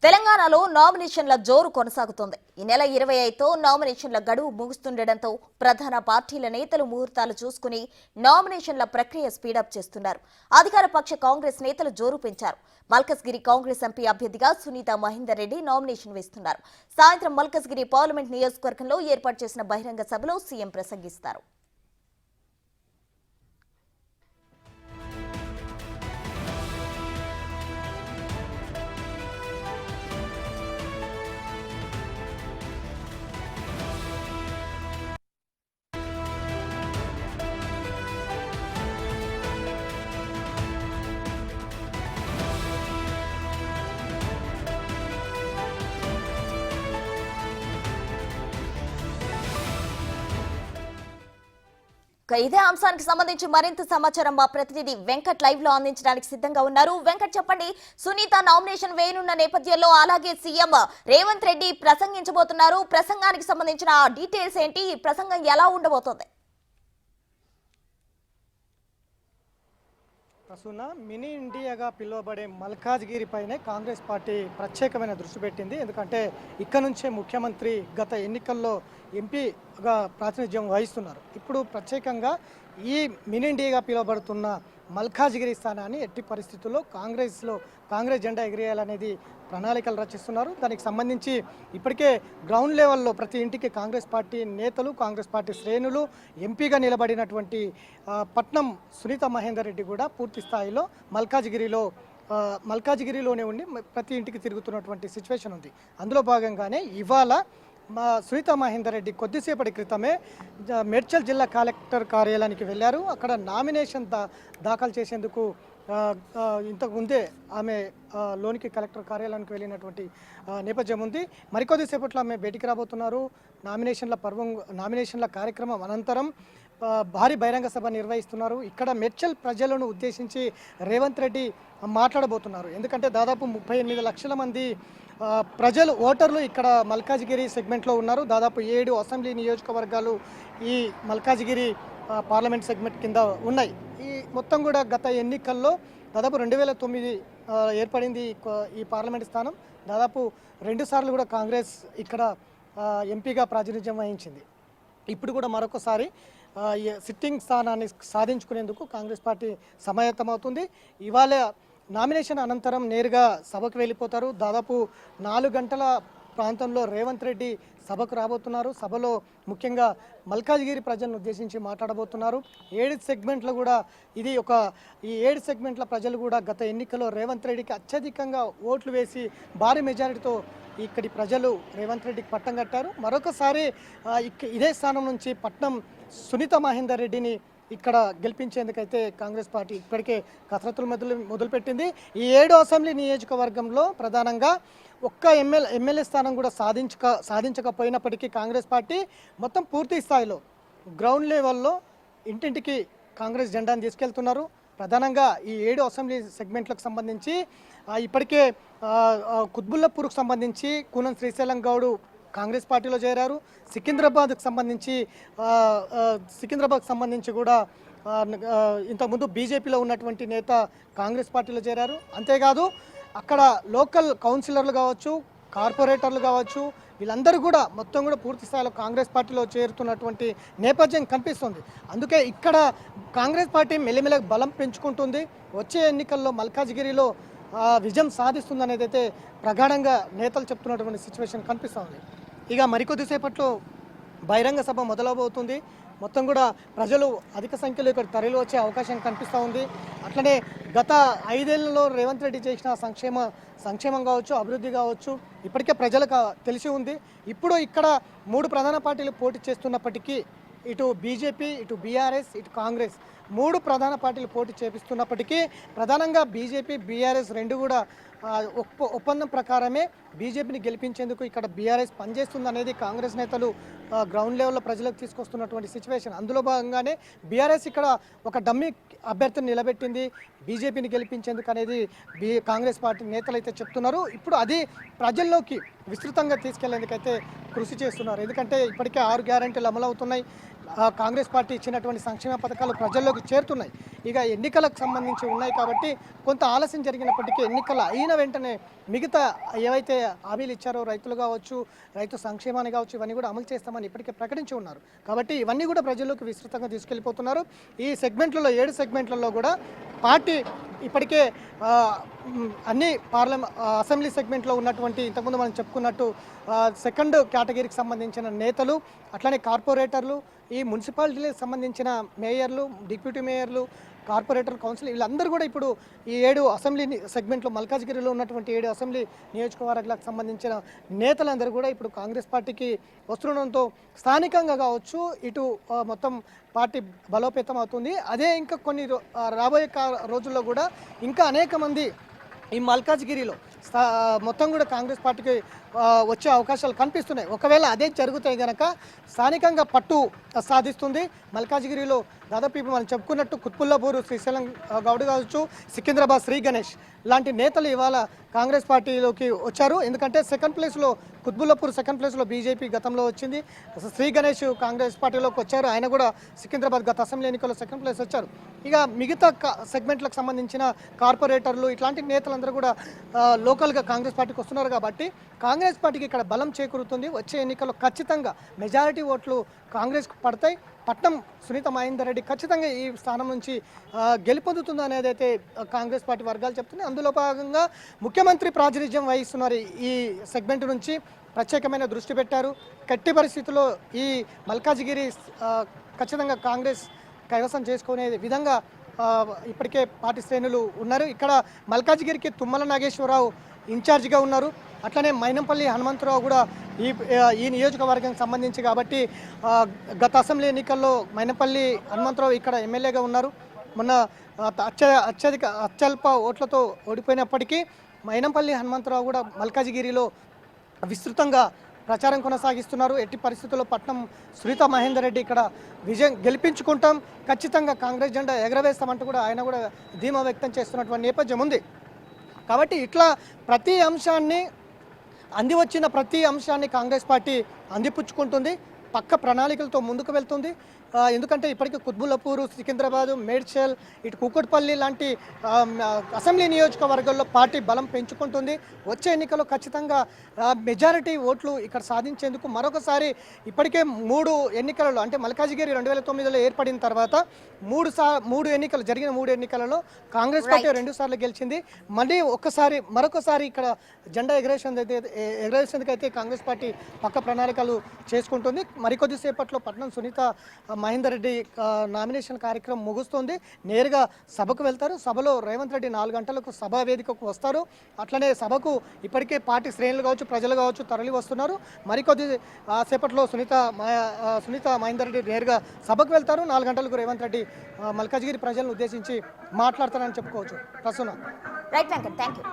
తెలంగాణలో నామినేషన్ల జోరు కొనసాగుతోంది. ఈ నెల 25తో నామినేషన్ల గడువు ముగుస్తుండటంతో ప్రధాన పార్టీల నేతలు ముహూర్తాలు చూసుకుని నామినేషన్ల ప్రక్రియ స్పీడప్ చేస్తున్నారు. అధికార పక్ష కాంగ్రెస్ నేతలు జోరు పెంచారు. మల్కజ్గిరి కాంగ్రెస్ ఎంపీ అభ్యర్థిగా సునీత మహేందర్ రెడ్డి నామినేషన్ వేస్తున్నారు. సాయంత్రం మల్కజ్గిరి పార్లమెంట్ నియోజకవర్గంలో ఏర్పాటు చేసిన బహిరంగ సభలో సీఎం ప్రసంగిస్తారు. ఇదే అంశానికి సంబంధించి మరింత సమాచారం మా ప్రతినిధి వెంకట్ లైవ్ లో అందించడానికి సిద్ధంగా ఉన్నారు. వెంకట్, చెప్పండి, సునీత నామినేషన్ వేయనున్న నేపథ్యంలో అలాగే సీఎం రేవంత్ రెడ్డి ప్రసంగించబోతున్నారు. ప్రసంగానికి సంబంధించిన డీటెయిల్స్ ఏంటి? ఈ ప్రసంగం ఎలా ఉండబోతోంది? ప్రస్తుత మినీ ఇండియాగా పిలువబడే మల్కాజ్గిరి పైనే కాంగ్రెస్ పార్టీ ప్రత్యేకమైన దృష్టి పెట్టింది. ఎందుకంటే ఇక్కడ నుంచే ముఖ్యమంత్రి గత ఎన్నికల్లో ఎంపీగా ప్రాతినిధ్యం వహిస్తున్నారు. ఇప్పుడు ప్రత్యేకంగా ఈ మినీ ఇండియాగా పిలువబడుతున్న మల్కాజ్గిరి స్థానాన్ని ఎట్టి పరిస్థితుల్లో కాంగ్రెస్ జెండా ఎగిరేయాలనేది ప్రణాళికలు రచిస్తున్నారు. దానికి సంబంధించి ఇప్పటికే గ్రౌండ్ లెవెల్లో ప్రతి ఇంటికి కాంగ్రెస్ పార్టీ నేతలు, కాంగ్రెస్ పార్టీ శ్రేణులు, ఎంపీగా నిలబడినటువంటి పట్నం సునీత మహేందర్ రెడ్డి కూడా పూర్తి స్థాయిలో మల్కాజ్గిరిలోనే ఉండి ప్రతి ఇంటికి తిరుగుతున్నటువంటి సిచ్యువేషన్ ఉంది. అందులో భాగంగానే ఇవాళ సునీత మహేందర్ రెడ్డి కొద్దిసేపటి క్రితమే మేడ్చల్ జిల్లా కలెక్టర్ కార్యాలయానికి వెళ్ళారు. అక్కడ నామినేషన్ దాఖలు చేసేందుకు ఇంతకుముందే ఆమె లోనికి కలెక్టర్ కార్యాలయానికి వెళ్ళినటువంటి నేపథ్యం ఉంది. మరికొద్దిసేపట్లో ఆమె బయటికి రాబోతున్నారు. నామినేషన్ల కార్యక్రమం అనంతరం భారీ బహిరంగ సభ నిర్వహిస్తున్నారు. ఇక్కడ మేడ్చల్ ప్రజలను ఉద్దేశించి రేవంత్ రెడ్డి మాట్లాడబోతున్నారు. ఎందుకంటే దాదాపు 38 లక్షల మంది ఓటర్లు ఇక్కడ మల్కాజ్గిరి సెగ్మెంట్లో ఉన్నారు. దాదాపు 7 అసెంబ్లీ నియోజకవర్గాలు ఈ మల్కాజ్గిరి పార్లమెంట్ సెగ్మెంట్ కింద ఉన్నాయి. ఈ మొత్తం కూడా గత ఎన్నికల్లో దాదాపు 2009 ఏర్పడింది ఈ పార్లమెంట్ స్థానం. దాదాపు 2 సార్లు కూడా కాంగ్రెస్ ఇక్కడ ఎంపీగా ప్రాతినిధ్యం వహించింది. ఇప్పుడు కూడా మరొకసారి సిట్టింగ్ స్థానాన్ని సాధించుకునేందుకు కాంగ్రెస్ పార్టీ సమాయత్తమవుతుంది. ఇవాళ నామినేషన్ అనంతరం నేరుగా సభకు వెళ్ళిపోతారు. దాదాపు 4 గంటల ప్రాంతంలో రేవంత్ రెడ్డి సభకు రాబోతున్నారు. సభలో ముఖ్యంగా మల్కాజ్గిరి ప్రజలను ఉద్దేశించి మాట్లాడబోతున్నారు. 7 సెగ్మెంట్లు కూడా ఈ 7 సెగ్మెంట్ల ప్రజలు కూడా గత ఎన్నికల్లో రేవంత్ రెడ్డికి అత్యధికంగా ఓట్లు వేసి భారీ మెజారిటీతో ఇక్కడి ప్రజలు రేవంత్ రెడ్డికి పట్టం కట్టారు. మరొకసారి ఇదే స్థానం నుంచి పట్నం సునీత మహేందర్ రెడ్డిని ఇక్కడ గెలిపించేందుకైతే కాంగ్రెస్ పార్టీ ఇప్పటికే కసరత్తులు మొదలుపెట్టింది. ఈ 7 అసెంబ్లీ నియోజకవర్గంలో ప్రధానంగా ఒక్క ఎమ్మెల్యే స్థానం కూడా సాధించకపోయినప్పటికీ కాంగ్రెస్ పార్టీ మొత్తం పూర్తి స్థాయిలో గ్రౌండ్ లెవెల్లో ఇంటింటికి కాంగ్రెస్ జెండాను తీసుకెళ్తున్నారు. ప్రధానంగా ఈ 7 అసెంబ్లీ సెగ్మెంట్లకు సంబంధించి ఇప్పటికే కుత్బుల్లాపూర్కు సంబంధించి కూనం శ్రీశైలం గౌడ్ కాంగ్రెస్ పార్టీలో చేరారు. సికింద్రాబాద్కు సంబంధించి కూడా ఇంతకుముందు బీజేపీలో ఉన్నటువంటి నేత కాంగ్రెస్ పార్టీలో చేరారు. అంతేకాదు అక్కడ లోకల్ కౌన్సిలర్లు కావచ్చు, కార్పొరేటర్లు కావచ్చు, వీళ్ళందరూ కూడా మొత్తం కూడా పూర్తి స్థాయిలో కాంగ్రెస్ పార్టీలో చేరుతున్నటువంటి నేపథ్యం కనిపిస్తుంది. అందుకే ఇక్కడ కాంగ్రెస్ పార్టీ మెల్లిమెల్లగా బలం పెంచుకుంటుంది. వచ్చే ఎన్నికల్లో మల్కాజ్గిరిలో విజయం సాధిస్తుందనేది అయితే ప్రగాఢంగా నేతలు చెప్తున్నటువంటి సిచ్యువేషన్ కనిపిస్తుంది. ఇక మరికొద్దిసేపట్లో బహిరంగ సభ మొదలవబోతుంది. మొత్తం కూడా ప్రజలు అధిక సంఖ్యలో ఇక్కడ తరలి వచ్చే అవకాశం కనిపిస్తూ ఉంది. అట్లనే గత 5 ఏళ్లలో రేవంత్ రెడ్డి చేసిన సంక్షేమం కావచ్చు, అభివృద్ధి కావచ్చు ఇప్పటికే ప్రజలకు తెలిసి ఉంది. ఇప్పుడు ఇక్కడ 3 ప్రధాన పార్టీలు పోటీ చేస్తున్నప్పటికీ ఇటు బీజేపీ, ఇటు బీఆర్ఎస్, ఇటు కాంగ్రెస్ 3 ప్రధాన పార్టీలు పోటీ చేపిస్తున్నప్పటికీ ప్రధానంగా బీజేపీ, బీఆర్ఎస్ 2 కూడా ఒప్పందం ప్రకారమే బీజేపీని గెలిపించేందుకు ఇక్కడ బీఆర్ఎస్ పనిచేస్తుంది అనేది కాంగ్రెస్ నేతలు గ్రౌండ్ లెవెల్లో ప్రజలకు తీసుకొస్తున్నటువంటి సిచ్యువేషన్. అందులో భాగంగానే బీఆర్ఎస్ ఇక్కడ ఒక డమ్మీ అభ్యర్థిని నిలబెట్టింది బీజేపీని గెలిపించేందుకు అనేది కాంగ్రెస్ పార్టీ నేతలు అయితే చెప్తున్నారు. ఇప్పుడు అది ప్రజల్లోకి విస్తృతంగా తీసుకెళ్లేందుకైతే కృషి చేస్తున్నారు. ఎందుకంటే ఇప్పటికే 6 గ్యారెంటీలు అమలవుతున్నాయి. కాంగ్రెస్ పార్టీ ఇచ్చినటువంటి సంక్షేమ పథకాలు ప్రజల్లోకి చేరుతున్నాయి. ఇక ఎన్నికలకు సంబంధించి ఉన్నాయి కాబట్టి కొంత ఆలస్యం జరిగినప్పటికీ ఎన్నికలు అయిన వెంటనే మిగతా ఏవైతే హామీలు ఇచ్చారో రైతులు కావచ్చు, రైతు సంక్షేమాన్ని కావచ్చు, ఇవన్నీ కూడా అమలు చేస్తామని ఇప్పటికే ప్రకటించి ఉన్నారు. కాబట్టి ఇవన్నీ కూడా ప్రజల్లోకి విస్తృతంగా తీసుకెళ్ళిపోతున్నారు. ఈ సెగ్మెంట్లలో 7 సెగ్మెంట్లలో కూడా పార్టీ ఇప్పటికే అన్ని అసెంబ్లీ సెగ్మెంట్లో ఉన్నటువంటి ఇంతకుముందు మనం చెప్పుకున్నట్టు సెకండ్ కేటగిరీకి సంబంధించిన నేతలు, అట్లనే కార్పొరేటర్లు, ఈ మున్సిపాలిటీలకు సంబంధించిన మేయర్లు, డిప్యూటీ మేయర్లు, కార్పొరేటర్ కౌన్సిల్ వీళ్ళందరూ కూడా ఇప్పుడు ఈ 7 అసెంబ్లీ సెగ్మెంట్లో మల్కాజ్గిరిలో ఉన్నటువంటి 7 అసెంబ్లీ నియోజకవర్గాలకు సంబంధించిన నేతలందరూ కూడా ఇప్పుడు కాంగ్రెస్ పార్టీకి వస్తుండడంతో స్థానికంగా కావచ్చు ఇటు మొత్తం పార్టీ బలోపేతం అవుతుంది. అదే ఇంకా కొన్ని రాబోయే రోజుల్లో కూడా ఇంకా అనేక మంది ఈ మల్కాజ్గిరిలో మొత్తం కూడా కాంగ్రెస్ పార్టీకి వచ్చే అవకాశాలు కనిపిస్తున్నాయి. ఒకవేళ అదే జరుగుతాయి కనుక స్థానికంగా పట్టు సాధిస్తుంది. మల్కాజ్గిరిలో దాదాపు ఇప్పుడు మనం చెప్పుకున్నట్టు కుత్బుల్లాపూర్ శ్రీశైలం గౌడ్ కావచ్చు, సికింద్రాబాద్ శ్రీ గణేష్ లాంటి నేతలు ఇవాళ కాంగ్రెస్ పార్టీలోకి వచ్చారు. ఎందుకంటే సెకండ్ ప్లేస్లో కుత్బుల్లాపూర్ సెకండ్ ప్లేస్లో బీజేపీ గతంలో వచ్చింది. శ్రీ గణేష్ కాంగ్రెస్ పార్టీలోకి వచ్చారు. ఆయన కూడా సికింద్రాబాద్ గత అసెంబ్లీ ఎన్నికల్లో సెకండ్ ప్లేస్ వచ్చారు. ఇక మిగతా సెగ్మెంట్లకు సంబంధించిన కార్పొరేటర్లు ఇట్లాంటి నేతలందరూ కూడా లోకల్గా కాంగ్రెస్ పార్టీకి వస్తున్నారు. కాబట్టి కాంగ్రెస్ పార్టీకి ఇక్కడ బలం చేకూరుతుంది. వచ్చే ఎన్నికల్లో ఖచ్చితంగా మెజారిటీ ఓట్లు కాంగ్రెస్కు పడతాయి. పట్నం సునీత మహేందర్ రెడ్డి ఖచ్చితంగా ఈ స్థానం నుంచి గెలుపొందుతుంది అనేది అయితే కాంగ్రెస్ పార్టీ వర్గాలు చెప్తున్నాయి. అందులో భాగంగా ముఖ్యమంత్రి ప్రాతినిధ్యం వహిస్తున్నారు. ఈ సెగ్మెంట్ నుంచి ప్రత్యేకమైన దృష్టి పెట్టారు. కట్టి పరిస్థితుల్లో ఈ మల్కాజ్గిరి ఖచ్చితంగా కాంగ్రెస్ కైవసం చేసుకునే విధంగా ఇప్పటికే పార్టీ శ్రేణులు ఉన్నారు. ఇక్కడ మల్కాజ్గిరికి తుమ్మల నాగేశ్వరరావు ఇన్ఛార్జిగా ఉన్నారు. అట్లనే మైనంపల్లి హనుమంతరావు కూడా ఈ నియోజకవర్గానికి సంబంధించి కాబట్టి గత అసెంబ్లీ ఎన్నికల్లో మైనంపల్లి హనుమంతరావు ఇక్కడ ఎమ్మెల్యేగా ఉన్నారు. మొన్న అత్యల్ప ఓట్లతో ఓడిపోయినప్పటికీ మైనంపల్లి హనుమంతరావు కూడా మల్కాజ్గిరిలో విస్తృతంగా ప్రచారం కొనసాగిస్తున్నారు. ఎట్టి పరిస్థితుల్లో పట్నం సునీత మహేందర్ రెడ్డి ఇక్కడ విజయం గెలిపించుకుంటాం, ఖచ్చితంగా కాంగ్రెస్ జెండా ఎగరవేస్తామంటూ కూడా ఆయన కూడా ధీమా వ్యక్తం చేస్తున్నటువంటి నేపథ్యం ఉంది. కాబట్టి ఇట్లా వచ్చిన ప్రతి అంశాన్ని కాంగ్రెస్ పార్టీ అందిపుచ్చుకుంటుంది, పక్క ప్రణాళికలతో ముందుకు వెళ్తుంది. ఎందుకంటే ఇప్పటికీ కుత్బుల్లాపూర్, సికింద్రాబాదు, మేడ్చల్, ఇటు కూకట్పల్లి లాంటి అసెంబ్లీ నియోజకవర్గాల్లో పార్టీ బలం పెంచుకుంటుంది. వచ్చే ఎన్నికల్లో ఖచ్చితంగా మెజారిటీ ఓట్లు ఇక్కడ సాధించేందుకు మరొకసారి ఇప్పటికే 3 ఎన్నికలలో అంటే మల్కాజ్గిరి 2009లో ఏర్పడిన తర్వాత జరిగిన 3 ఎన్నికలలో కాంగ్రెస్ పార్టీ 2 సార్లు గెలిచింది. మళ్ళీ మరొకసారి ఇక్కడ జెండా ఎగరేసేందుకైతే కాంగ్రెస్ పార్టీ పక్క ప్రణాళికలు చేసుకుంటుంది. మరికొద్దిసేపట్లో పట్నం సునీత మహేందర్ రెడ్డి నామినేషన్ కార్యక్రమం ముగుస్తుంది. నేరుగా సభకు వెళ్తారు. సభలో రేవంత్ రెడ్డి 4 గంటలకు సభా వేదికకు వస్తారు. అట్లనే సభకు ఇప్పటికే పార్టీ శ్రేణులు కావచ్చు, ప్రజలు కావచ్చు తరలి వస్తున్నారు. మరికొద్ది సేపట్లో సునీత మహేందర్ రెడ్డి నేరుగా సభకు వెళ్తారు. 4 గంటలకు రేవంత్ రెడ్డి మల్కాజ్గిరి ప్రజలను ఉద్దేశించి మాట్లాడతారని చెప్పుకోవచ్చు. ప్రస్తుతం రైట్ వెంకట్, థ్యాంక్ యూ.